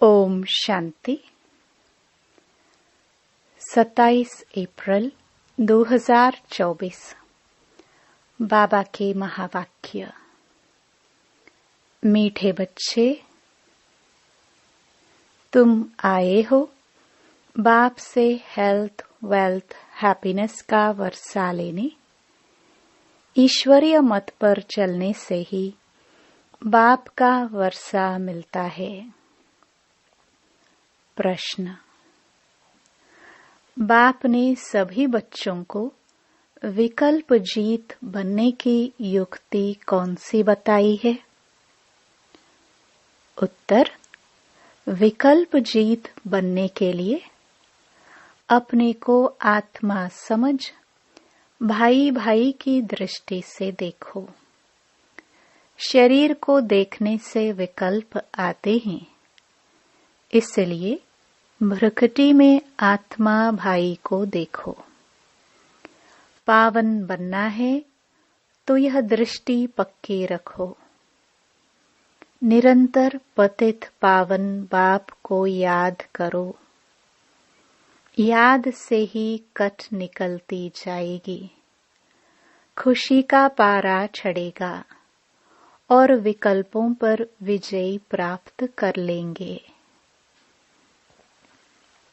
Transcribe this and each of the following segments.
ओम शांति। 27 अप्रैल 2024। बाबा के महावाक्य। मीठे बच्चे, तुम आए हो बाप से हेल्थ, वेल्थ, हैप्पीनेस का वर्षा लेने। ईश्वरीय मत पर चलने से ही बाप का वर्षा मिलता है। प्रश्न। बाप ने सभी बच्चों को विकल्प जीत बनने की युक्ति कौन सी बताई है? उत्तर। विकल्प जीत बनने के लिए अपने को आत्मा समझ भाई भाई की दृष्टि से देखो। शरीर को देखने से विकल्प आते हैं, इसलिए भ्रकुटी में आत्मा भाई को देखो। पावन बनना है तो यह दृष्टि पक्की रखो। निरंतर पतित पावन बाप को याद करो। याद से ही कट निकलती जाएगी। खुशी का पारा चढ़ेगा और विकल्पों पर विजय प्राप्त कर लेंगे।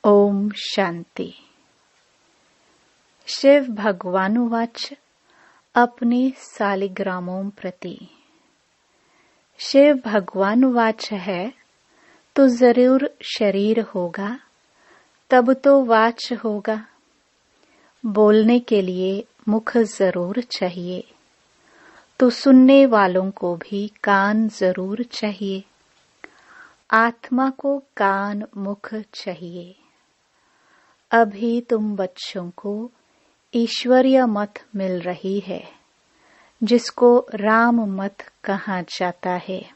ओम शांति। शिव भगवानुवाच अपने सालिग्रामों प्रति। शिव भगवानुवाच है तो जरूर शरीर होगा, तब तो वाच होगा। बोलने के लिए मुख जरूर चाहिए, तो सुनने वालों को भी कान जरूर चाहिए। आत्मा को कान मुख चाहिए। अभी तुम बच्चों को ईश्वरीय मत मिल रही है, जिसको राम मत कहा जाता है।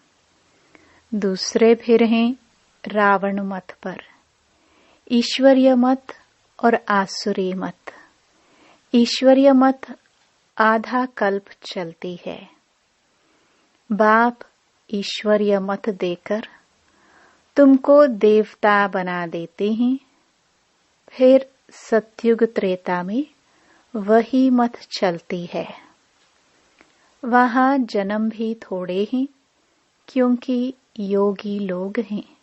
दूसरे फिर हैं रावण मत पर। ईश्वरीय मत और आसुरी मत। ईश्वरीय मत आधा कल्प चलती है। बाप ईश्वरीय मत देकर तुमको देवता बना देते हैं। फिर सतयुग त्रेता में वही मत चलती है। वहां जन्म भी थोड़े हैं, क्योंकि योगी लोग हैं।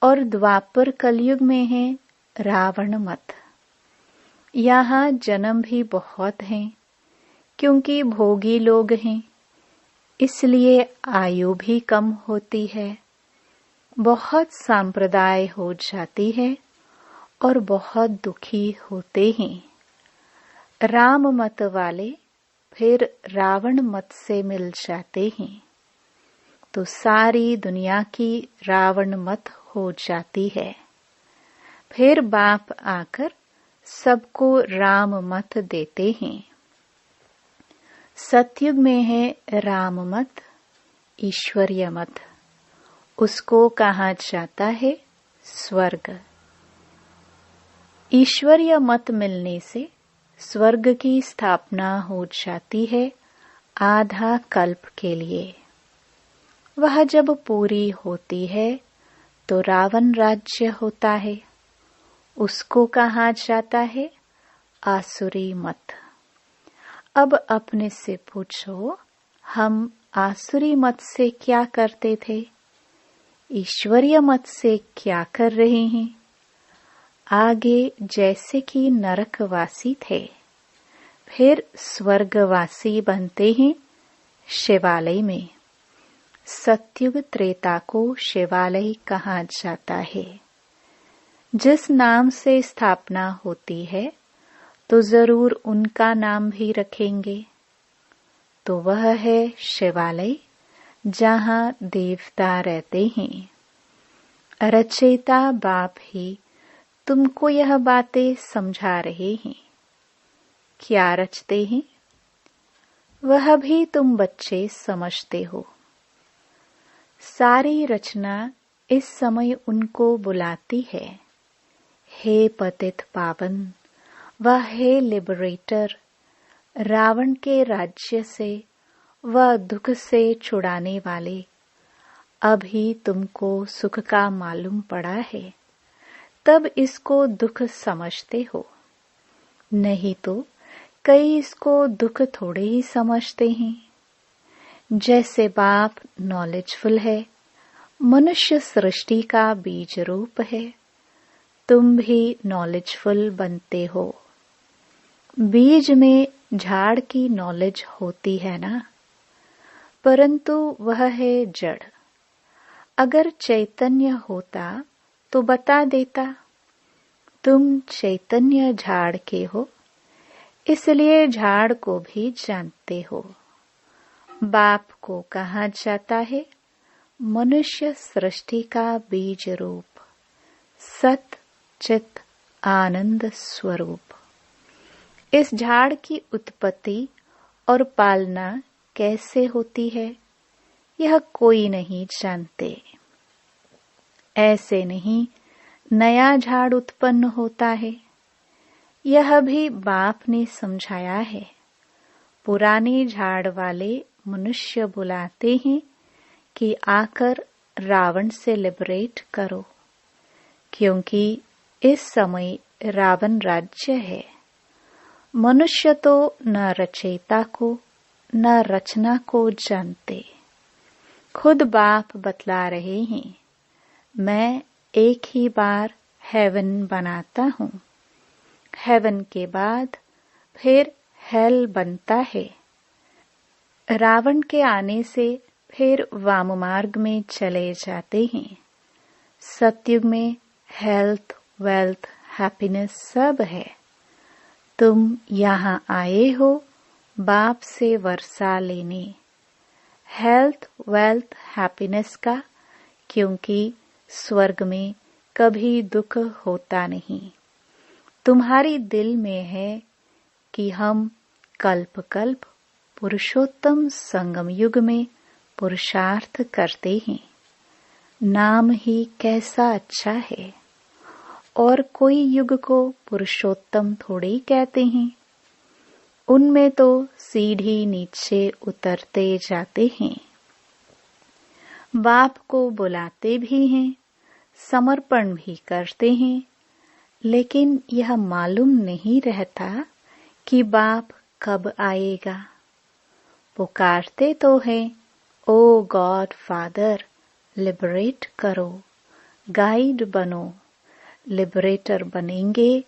और द्वापर कलयुग में है रावण मत। यहाँ जन्म भी बहुत हैं, क्योंकि भोगी लोग हैं। इसलिए आयु भी कम होती है। बहुत सांप्रदाय हो जाती है और बहुत दुखी होते हैं। राम मत वाले फिर रावण मत से मिल जाते हैं, तो सारी दुनिया की रावण मत हो जाती है। फिर बाप आकर सबको राम मत देते हैं। सतयुग में है राम मत, ईश्वरीय मत। उसको कहा जाता है स्वर्ग। ईश्वरीय मत मिलने से स्वर्ग की स्थापना हो जाती है आधा कल्प के लिए। वह जब पूरी होती है तो रावण राज्य होता है। उसको कहा जाता है आसुरी मत। अब अपने से पूछो, हम आसुरी मत से क्या करते थे? ईश्वरीय मत से क्या कर रहे हैं? आगे जैसे कि नरकवासी थे, फिर स्वर्गवासी बनते हैं शिवालय में। सतयुग त्रेता को शिवालय कहा जाता है। जिस नाम से स्थापना होती है, तो जरूर उनका नाम भी रखेंगे। तो वह है शिवालय, जहाँ देवता रहते हैं। रचयिता बाप ही तुमको यह बातें समझा रहे हैं। क्या रचते हैं? वह भी तुम बच्चे समझते हो। सारी रचना इस समय उनको बुलाती है। हे पतित पावन व हे लिबरेटर, रावण के राज्य से व दुख से छुड़ाने वाले, अभी तुमको सुख का मालूम पड़ा है, तब इसको दुख समझते हो, नहीं तो कई इसको दुख थोड़े ही समझते हैं। जैसे बाप नॉलेजफुल है, मनुष्य सृष्टि का बीज रूप है, तुम भी नॉलेजफुल बनते हो। बीज में झाड़ की नॉलेज होती है ना, परंतु वह है जड़। अगर चैतन्य होता तो बता देता, तुम चैतन्य झाड़ के हो, इसलिए झाड़ को भी जानते हो। बाप को कहा जाता है मनुष्य सृष्टि का बीज रूप, सत चित आनंद स्वरूप। इस झाड़ की उत्पत्ति और पालना कैसे होती है, यह कोई नहीं जानते। ऐसे नहीं नया झाड़ उत्पन्न होता है, यह भी बाप ने समझाया है। पुराने झाड़ वाले मनुष्य बुलाते हैं कि आकर रावण से लिबरेट करो, क्योंकि इस समय रावण राज्य है। मनुष्य तो न रचयिता को न रचना को जानते। खुद बाप बतला रहे हैं, मैं एक ही बार हेवन बनाता हूँ, हेवन के बाद फिर हेल बनता है। रावण के आने से फिर वाम मार्ग में चले जाते हैं। सतयुग में हेल्थ, वेल्थ, हैप्पीनेस सब है। तुम यहाँ आए हो बाप से वर्षा लेने, हेल्थ, वेल्थ, हैप्पीनेस का, क्योंकि स्वर्ग में कभी दुख होता नहीं। तुम्हारी दिल में है कि हम कल्प कल्प पुरुषोत्तम संगम युग में पुरुषार्थ करते हैं। नाम ही कैसा अच्छा है, और कोई युग को पुरुषोत्तम थोड़े कहते हैं। उनमें तो सीढ़ी नीचे उतरते जाते हैं। बाप को बुलाते भी हैं, समर्पण भी करते हैं, लेकिन यह मालूम नहीं रहता कि बाप कब आएगा। पुकारते तो हैं, ओ गॉड फादर लिबरेट करो, गाइड बनो। लिबरेटर बनेंगे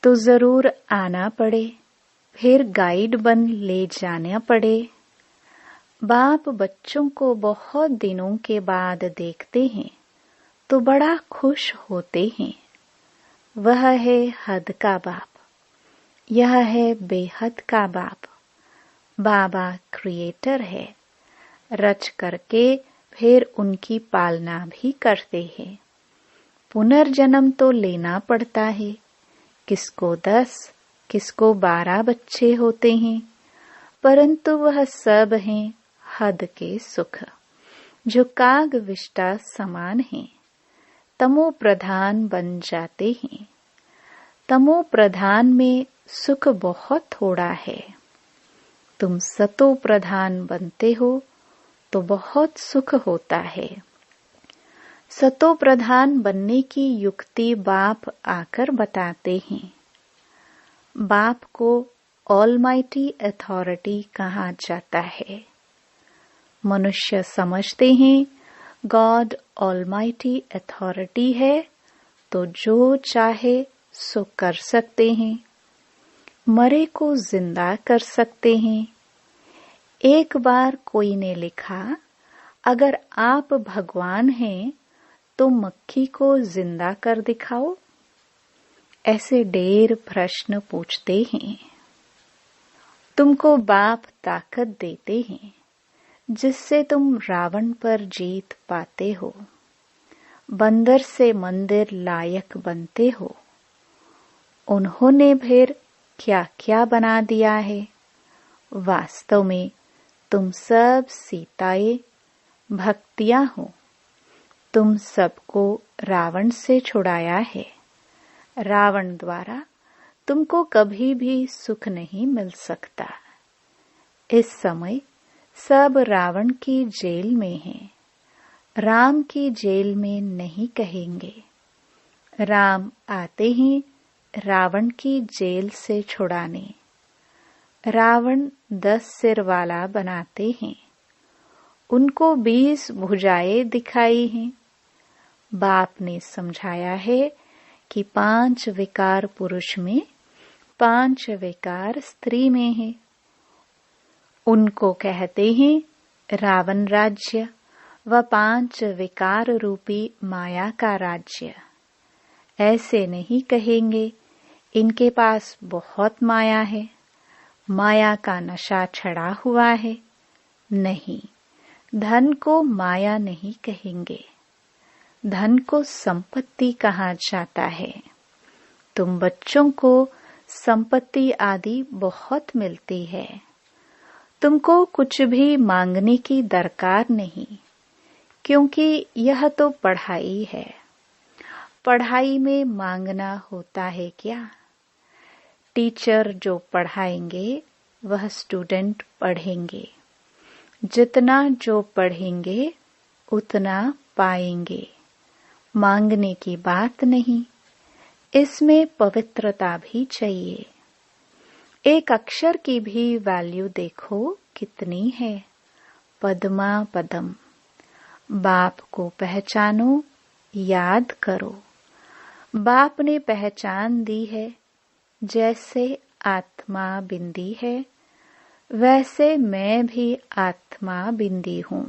तो जरूर आना पड़े, फिर गाइड बन ले जाना पड़े। बाप बच्चों को बहुत दिनों के बाद देखते हैं तो बड़ा खुश होते हैं। वह है हद का बाप, यह है बेहद का बाप। बाबा क्रिएटर है, रच करके फिर उनकी पालना भी करते हैं। पुनर्जन्म तो लेना पड़ता है। किसको 10, किसको 12 बच्चे होते हैं, परंतु वह सब हैं हद के सुख, जो काग विष्टा समान हैं। तमो प्रधान बन जाते हैं। तमो प्रधान में सुख बहुत थोड़ा है। तुम सतो प्रधान बनते हो तो बहुत सुख होता है। सतो प्रधान बनने की युक्ति बाप आकर बताते हैं। बाप को ऑलमाइटी अथॉरिटी कहा जाता है। मनुष्य समझते हैं गॉड ऑलमाइटी अथॉरिटी है तो जो चाहे सो कर सकते हैं, मरे को जिंदा कर सकते हैं। एक बार कोई ने लिखा, अगर आप भगवान हैं तो मक्खी को जिंदा कर दिखाओ। ऐसे ढेर प्रश्न पूछते हैं। तुमको बाप ताकत देते हैं जिससे तुम रावण पर जीत पाते हो, बंदर से मंदिर लायक बनते हो। उन्होंने फिर क्या क्या बना दिया है। वास्तव में तुम सब सीताएं भक्तियां हो। तुम सबको रावण से छुड़ाया है। रावण द्वारा तुमको कभी भी सुख नहीं मिल सकता। इस समय सब रावण की जेल में हैं। राम की जेल में नहीं कहेंगे। राम आते ही रावण की जेल से छुड़ाने। रावण 10 सिर वाला बनाते हैं, उनको 20 भुजाएं दिखाई हैं। बाप ने समझाया है कि 5 विकार पुरुष में 5 विकार स्त्री में है। उनको कहते हैं रावण राज्य व 5 विकार रूपी माया का राज्य। ऐसे नहीं कहेंगे इनके पास बहुत माया है, माया का नशा चढ़ा हुआ है। नहीं, धन को माया नहीं कहेंगे, धन को संपत्ति कहा जाता है। तुम बच्चों को संपत्ति आदि बहुत मिलती है, तुमको कुछ भी मांगने की दरकार नहीं, क्योंकि यह तो पढ़ाई है। पढ़ाई में मांगना होता है क्या? टीचर जो पढ़ाएंगे वह स्टूडेंट पढ़ेंगे। जितना जो पढ़ेंगे उतना पाएंगे। मांगने की बात नहीं, इसमें पवित्रता भी चाहिए। एक अक्षर की भी वैल्यू देखो कितनी है। पद्मा पदम। बाप को पहचानो, याद करो। बाप ने पहचान दी है। जैसे आत्मा बिंदी है, वैसे मैं भी आत्मा बिंदी हूँ।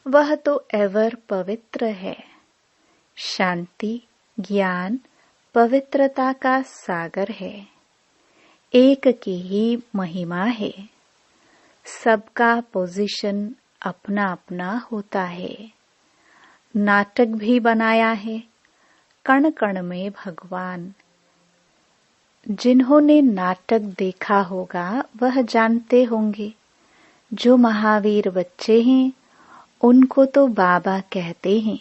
वह तो एवर पवित्र है। शांति, ज्ञान, पवित्रता का सागर है। एक की ही महिमा है। सबका पोजीशन अपना अपना होता है। नाटक भी बनाया है, कण कण में भगवान। जिन्होंने नाटक देखा होगा वह जानते होंगे। जो महावीर बच्चे हैं उनको तो बाबा कहते हैं,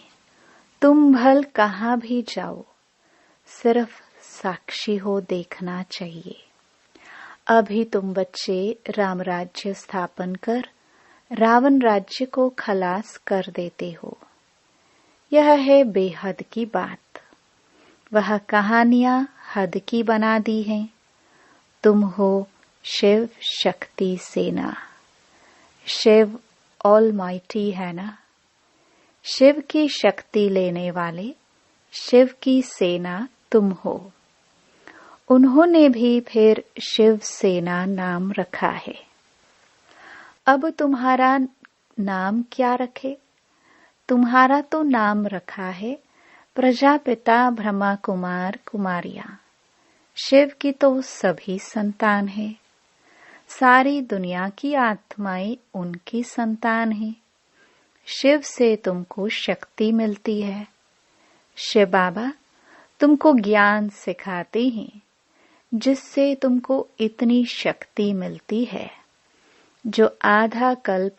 तुम भल कहाँ भी जाओ, सिर्फ साक्षी हो देखना चाहिए। अभी तुम बच्चे राम राज्य स्थापन कर रावण राज्य को खलास कर देते हो। यह है बेहद की बात। वह कहानियां हद की बना दी हैं। तुम हो शिव शक्ति सेना। शिव ऑलमाइटी है ना। शिव की शक्ति लेने वाले, शिव की सेना तुम हो। उन्होंने भी फिर शिव सेना नाम रखा है। अब तुम्हारा नाम क्या रखे? तुम्हारा तो नाम रखा है प्रजापिता ब्रह्मा कुमार कुमारियां। शिव की तो सभी संतान है। सारी दुनिया की आत्माएं उनकी संतान हैं। शिव से तुमको शक्ति मिलती है। शिव बाबा तुमको ज्ञान सिखाते हैं, जिससे तुमको इतनी शक्ति मिलती है, जो आधा कल्प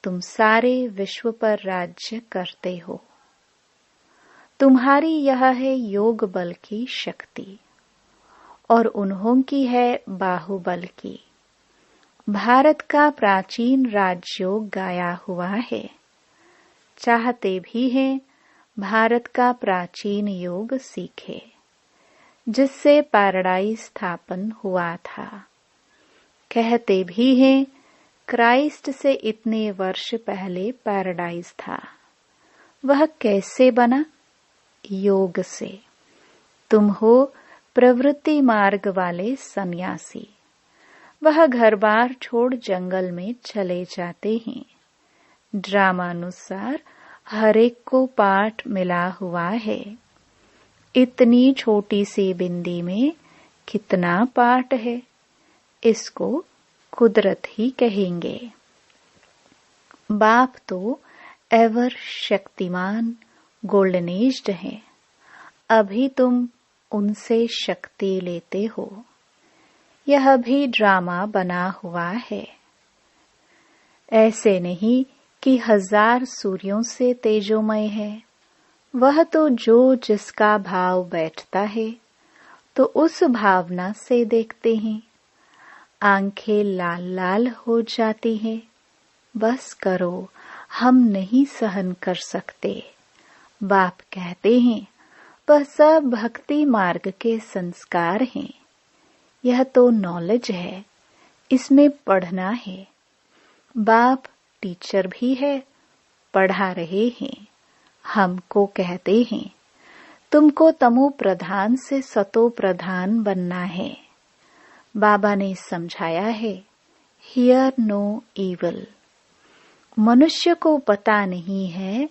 तुम सारे विश्व पर राज्य करते हो। तुम्हारी यह है योग बल की शक्ति, और उन्हों की है बाहुबल की। भारत का प्राचीन राजयोग गाया हुआ है। चाहते भी हैं भारत का प्राचीन योग सीखे, जिससे पैराडाइज स्थापन हुआ था। कहते भी हैं क्राइस्ट से इतने वर्ष पहले पैराडाइज था। वह कैसे बना? योग से। तुम हो प्रवृत्ति मार्ग वाले सन्यासी। वह घर बार छोड़ जंगल में चले जाते हैं। ड्रामानुसार हर एक को पाठ मिला हुआ है। इतनी छोटी सी बिंदी में कितना पाठ है, इसको कुदरत ही कहेंगे। बाप तो एवर शक्तिमान गोल्डन एज्ड है। अभी तुम उनसे शक्ति लेते हो। यह भी ड्रामा बना हुआ है। ऐसे नहीं कि 1000 सूर्यों से तेजोमय है। वह तो जो जिसका भाव बैठता है तो उस भावना से देखते हैं। आंखें लाल लाल हो जाती हैं। बस करो, हम नहीं सहन कर सकते। बाप कहते हैं वह सब भक्ति मार्ग के संस्कार हैं। यह तो नॉलेज है, इसमें पढ़ना है। बाप टीचर भी है, पढ़ा रहे हैं। हमको कहते हैं तुमको तमो प्रधान से सतो प्रधान बनना है। बाबा ने समझाया है हियर नो इविल। मनुष्य को पता नहीं है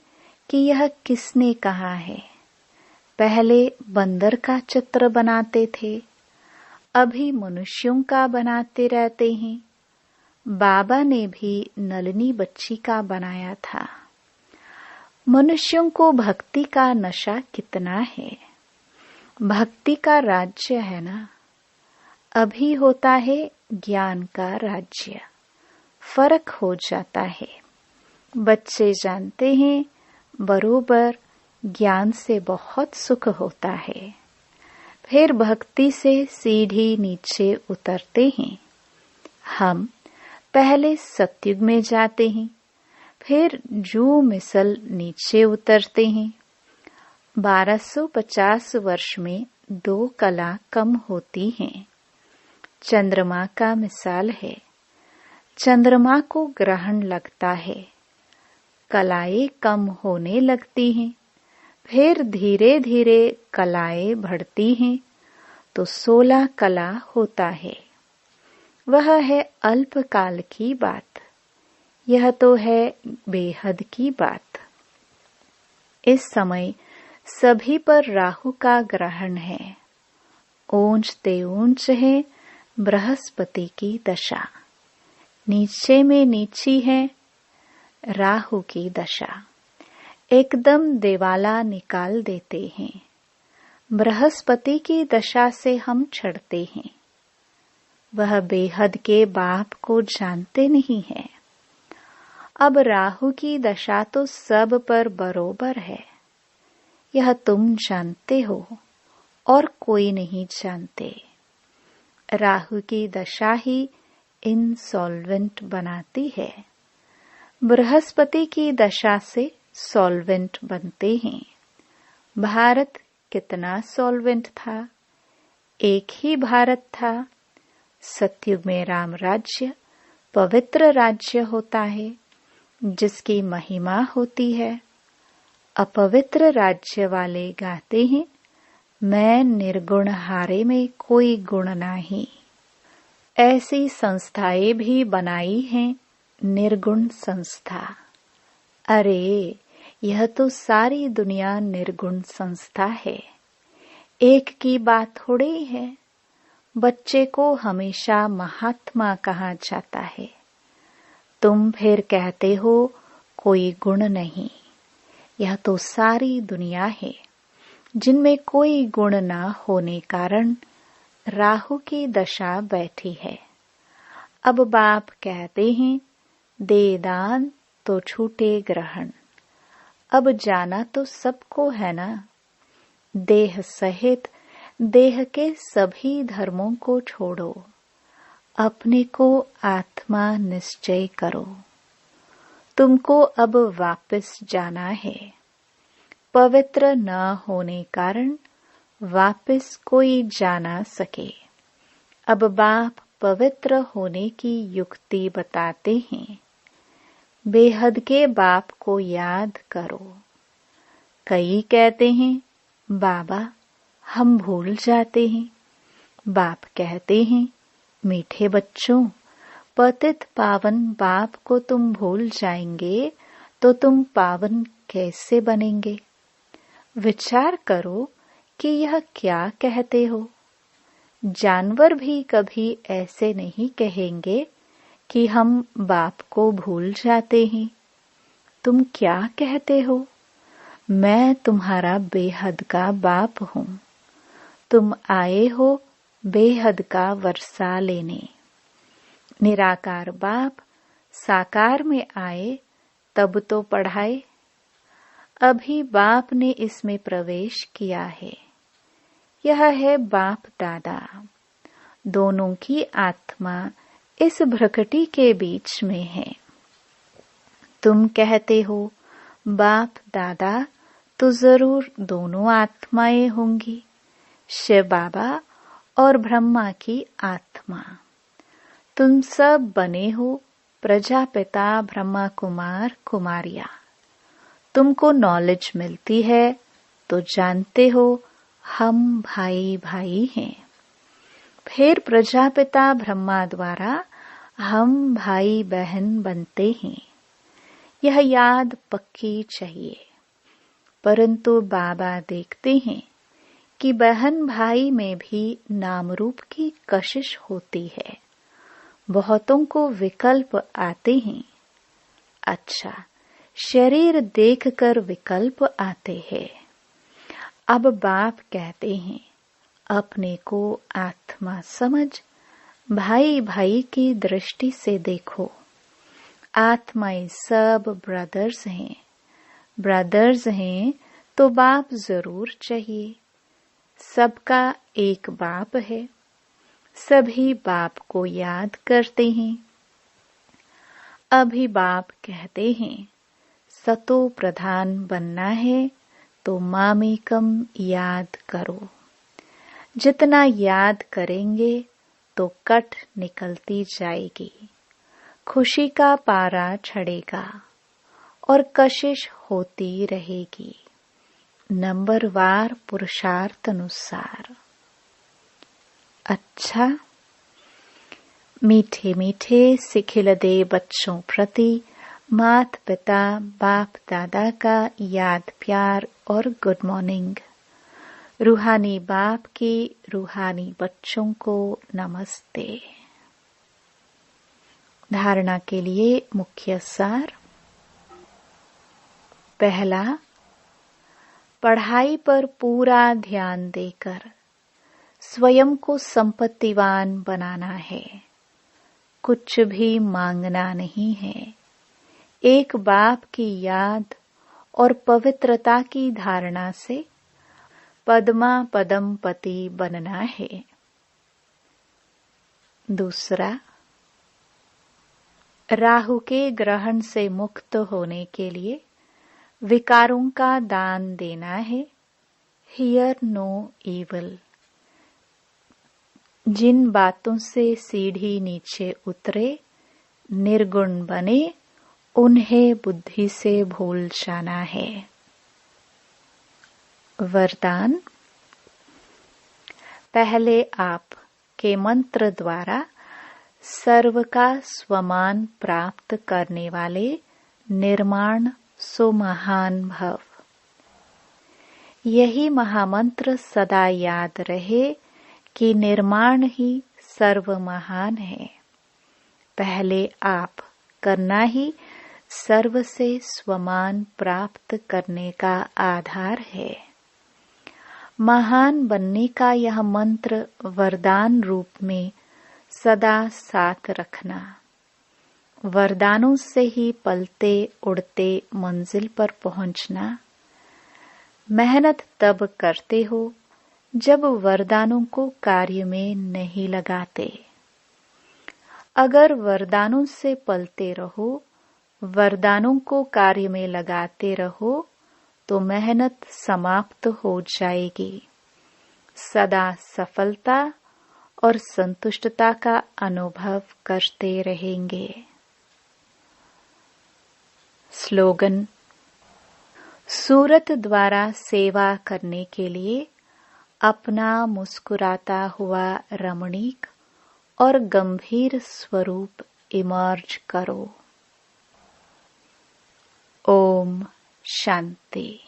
कि यह किसने कहा है। पहले बंदर का चित्र बनाते थे, अभी मनुष्यों का बनाते रहते हैं। बाबा ने भी नलिनी बच्ची का बनाया था। मनुष्यों को भक्ति का नशा कितना है। भक्ति का राज्य है ना, अभी होता है ज्ञान का राज्य। फर्क हो जाता है। बच्चे जानते हैं बरोबर ज्ञान से बहुत सुख होता है। फिर भक्ति से सीढ़ी नीचे उतरते हैं। हम पहले सतयुग में जाते हैं, फिर जू मिसल नीचे उतरते हैं। 1250 वर्ष में 2 कला कम होती हैं। चंद्रमा का मिसाल है। चंद्रमा को ग्रहण लगता है, कलाएं कम होने लगती हैं। फिर धीरे धीरे कलाएं बढ़ती हैं तो 16 कला होता है। वह है अल्पकाल की बात। यह तो है बेहद की बात। इस समय सभी पर राहु का ग्रहण है। ऊंचते ऊंच है बृहस्पति की दशा, नीचे में नीची है राहु की दशा। एकदम देवाला निकाल देते हैं। बृहस्पति की दशा से हम चढ़ते हैं। वह बेहद के बाप को जानते नहीं है। अब राहु की दशा तो सब पर बरोबर है। यह तुम जानते हो और कोई नहीं जानते। राहु की दशा ही इनसॉल्वेंट बनाती है। बृहस्पति की दशा से सॉल्वेंट बनते हैं। भारत कितना सॉल्वेंट था। एक ही भारत था। सतयुग में राम राज्य पवित्र राज्य होता है, जिसकी महिमा होती है। अपवित्र राज्य वाले गाते हैं मैं निर्गुण हारे में कोई गुण नहीं। ऐसी संस्थाएं भी बनाई हैं निर्गुण संस्था। अरे यह तो सारी दुनिया निर्गुण संस्था है। एक की बात थोड़ी है। बच्चे को हमेशा महात्मा कहा जाता है। तुम फिर कहते हो कोई गुण नहीं। यह तो सारी दुनिया है जिनमें कोई गुण ना होने कारण राहु की दशा बैठी है। अब बाप कहते हैं दे दान तो छूटे ग्रहण। अब जाना तो सबको है ना। देह सहित देह के सभी धर्मों को छोड़ो, अपने को आत्मा निश्चय करो। तुमको अब वापस जाना है। पवित्र न होने कारण वापस कोई जा ना सके। अब बाप पवित्र होने की युक्ति बताते हैं। बेहद के बाप को याद करो। कई कहते हैं बाबा हम भूल जाते हैं। बाप कहते हैं मीठे बच्चों, पतित पावन बाप को तुम भूल जाएंगे तो तुम पावन कैसे बनेंगे। विचार करो कि यह क्या कहते हो। जानवर भी कभी ऐसे नहीं कहेंगे कि हम बाप को भूल जाते हैं। तुम क्या कहते हो, मैं तुम्हारा बेहद का बाप हूँ। तुम आए हो बेहद का वर्षा लेने। निराकार बाप साकार में आए तब तो पढ़ाए। अभी बाप ने इसमें प्रवेश किया है। यह है बाप दादा। दोनों की आत्मा इस भ्रकटी के बीच में है। तुम कहते हो बाप दादा तो जरूर दोनों आत्माएं होंगी, शिव बाबा और ब्रह्मा की आत्मा। तुम सब बने हो प्रजापिता ब्रह्मा कुमार कुमारियां। तुमको नॉलेज मिलती है तो जानते हो हम भाई भाई हैं। फिर प्रजापिता ब्रह्मा द्वारा हम भाई बहन बनते हैं। यह याद पक्की चाहिए। परंतु बाबा देखते हैं कि बहन भाई में भी नाम रूप की कशिश होती है। बहुतों को विकल्प आते हैं। अच्छा, शरीर देखकर विकल्प आते हैं। अब बाप कहते हैं अपने को आत्मा समझ भाई भाई की दृष्टि से देखो। आत्माएं सब ब्रदर्स हैं। ब्रदर्स हैं तो बाप जरूर चाहिए। सबका एक बाप है। सभी बाप को याद करते हैं। अभी बाप कहते हैं सतो प्रधान बनना है तो मामेकम याद करो। जितना याद करेंगे तो कट निकलती जाएगी। खुशी का पारा चढ़ेगा और कशिश होती रहेगी। नंबरवार पुरुषार्थ अनुसार। अच्छा, मीठे मीठे सिखिलदे बच्चों प्रति मात पिता बाप दादा का याद प्यार और गुड मॉर्निंग। रूहानी बाप की रूहानी बच्चों को नमस्ते। धारणा के लिए मुख्य सार। पहला, पढ़ाई पर पूरा ध्यान देकर स्वयं को संपत्तिवान बनाना है। कुछ भी मांगना नहीं है। एक बाप की याद और पवित्रता की धारणा से पद्मा पदमपति बनना है। दूसरा, राहु के ग्रहण से मुक्त होने के लिए विकारों का दान देना है। Here no evil. जिन बातों से सीढ़ी नीचे उतरे निर्गुण बने उन्हें बुद्धि से भूल जाना है। वरदान। पहले आप के मंत्र द्वारा सर्व का स्वमान प्राप्त करने वाले निर्माण सो महान भव। यही महामंत्र सदा याद रहे कि निर्माण ही सर्व महान है। पहले आप करना ही सर्व से स्वमान प्राप्त करने का आधार है। महान बनने का यह मंत्र वरदान रूप में सदा साथ रखना। वरदानों से ही पलते उड़ते मंजिल पर पहुंचना। मेहनत तब करते हो जब वरदानों को कार्य में नहीं लगाते। अगर वरदानों से पलते रहो, वरदानों को कार्य में लगाते रहो तो मेहनत समाप्त हो जाएगी। सदा सफलता और संतुष्टता का अनुभव करते रहेंगे। स्लोगन। सूरत द्वारा सेवा करने के लिए अपना मुस्कुराता हुआ रमणीक और गंभीर स्वरूप इमर्ज करो। ओम शांति।